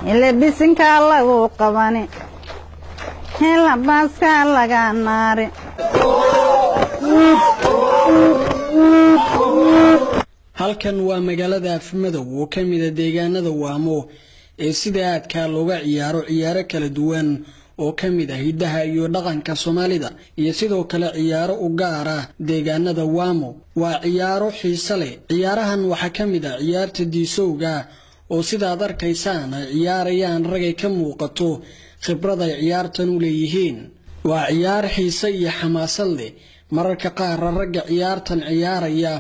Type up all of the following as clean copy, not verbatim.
اللي بيسنك الله وقباني هلا باسك الله ناري halkan waa magaalada Afmadow oo kamida deegaanada Waamo ee sida aadka looga ciyaaro kala duwan oo kamid ah hidaha iyo dhaqanka Soomaalida iyo sidoo kale ciyaaro u gaar ah deegaanada Waamo waa ciyaaro xiiso leh ciyaarahan waxa kamid ah ciyaarta diisowga oo sida aad arkaysaan ciyaarayaan rag ay ka muuqato khibrad ay ciyaartan u leeyihiin waa ciyaar xiiso iyo xamaasad leh mararka qaar ragga ciyaartan ciyaaraya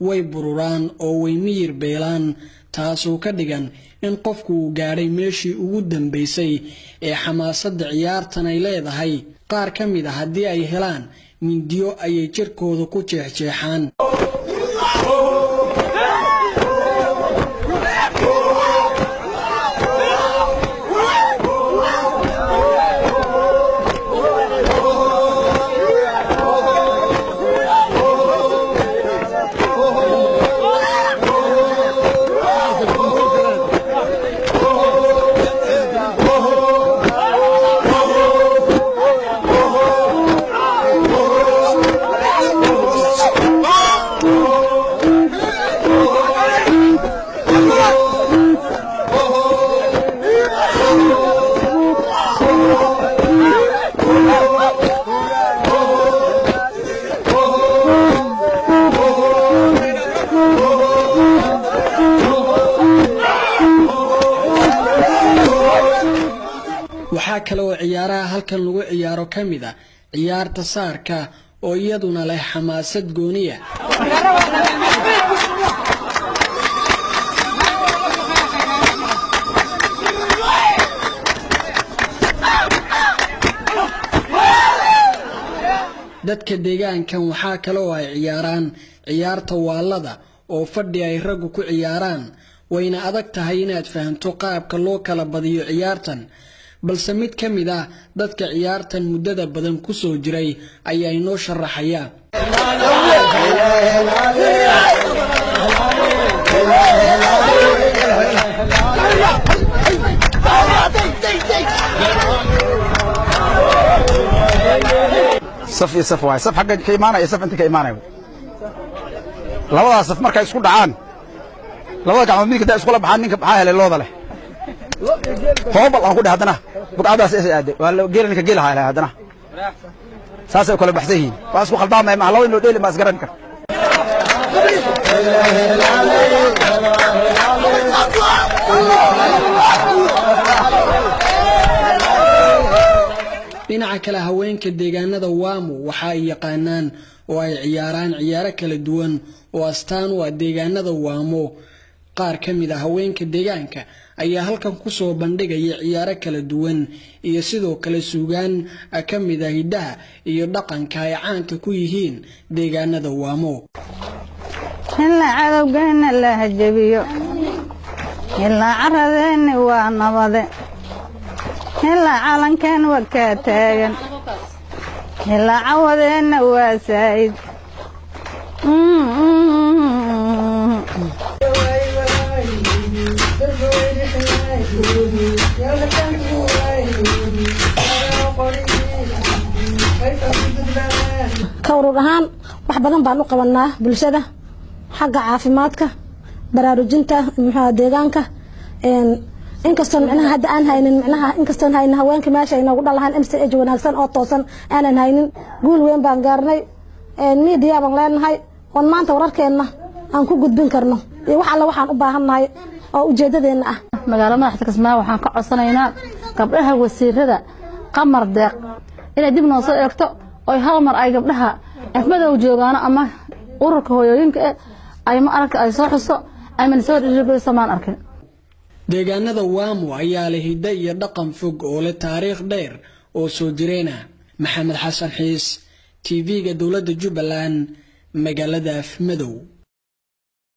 way bururaan oo way miyir beelaan taasoo ka dhigan in qofku uu gaaray meeshii ugu dambeysay ee xamaasadda ciyaartan ay leedahay qaar ka mid ah haddii ay helaan mindiyo ayay jirkooda ku jeexjeexaan waxaa kale oo ciyaaraha halkan lagu ciyaaro kamid ah ciyaarta saarka oo iyaduna leh xamaasad gooniya dadka deegaankan waxaa kale oo ay ciyaaraan ciyaarta waalada oo fadhi ay raggu ku ciyaaraan wayna adag tahay inaad fahanto qaabka loo kala badiyo ciyaartan balse mid ka mid ah dadka ciyaartan muddada badan ku soo jiray ayaa inoo sharaxaya صف واي صف حق كيمانه يا صف انت كيمانه labada saf markay isku dhacaan labada gacmood mid ka isku la baxaan ninka maxaa helay looda leh hoob aan ku dhahdana buqadaas ay aaday waa geelin ka geelaha ilaa hadana saasay kala baxsayiin waa isku qaldaamay ma lawo inoo dheeli ma asgaran kar dhinaca kale haweenka deegaanada Waamo waxa ay yaqaanaan oo ay ciyaaraan ciyaaro kala duwan oo astaan u ah deegaanada Waamo qaar ka mid ah haweenka deegaanka ayaa halkan ku soo bandhigaya ciyaaro kala duwan iyo sidoo kale suugaan ka mid ah hidaha iyo dhaqanka ay caanka ku yihiin deegaanada Waamo illa cadawgeena la hajabiyo illa caradeena waa nabade illa calankan waa ka taagan illa cawadeena waa saa'id كورو رهان وحبنا بانو قبلنا بلشدة حق عافيماتك براروجنتا محا ديغانك إن كستون معناها هاد أنا هاينن معناها إن كستون هاينن هوانك ماشي إنه قد الله إمس إجوا وناكسن أو توصن أنا هاينن قول وين بانقارني ميديا بانغلان هاي وان ما أنت ورارك إنه أنكو قد بنكرنا وحلا وحن أباهن هاي أو جددنا مقالة ما حتى كسمها وحن كعصنا قبلها وسير هذا قمر دق إلى دبنا وصل يكتو أي هالمر أي قبلها أفمدوا جوجانا أما أورك هو يمكن أي ما أرك أي صح الص أي من سود الجبل سمان أركن deegaanada Waamo ayaa leh hidaha iyo dhaqan fog oo leh taariikh dheer oo soo jireena maxamed xasan xiis TV-ga dawladda Jubbaland magaalada Afmadow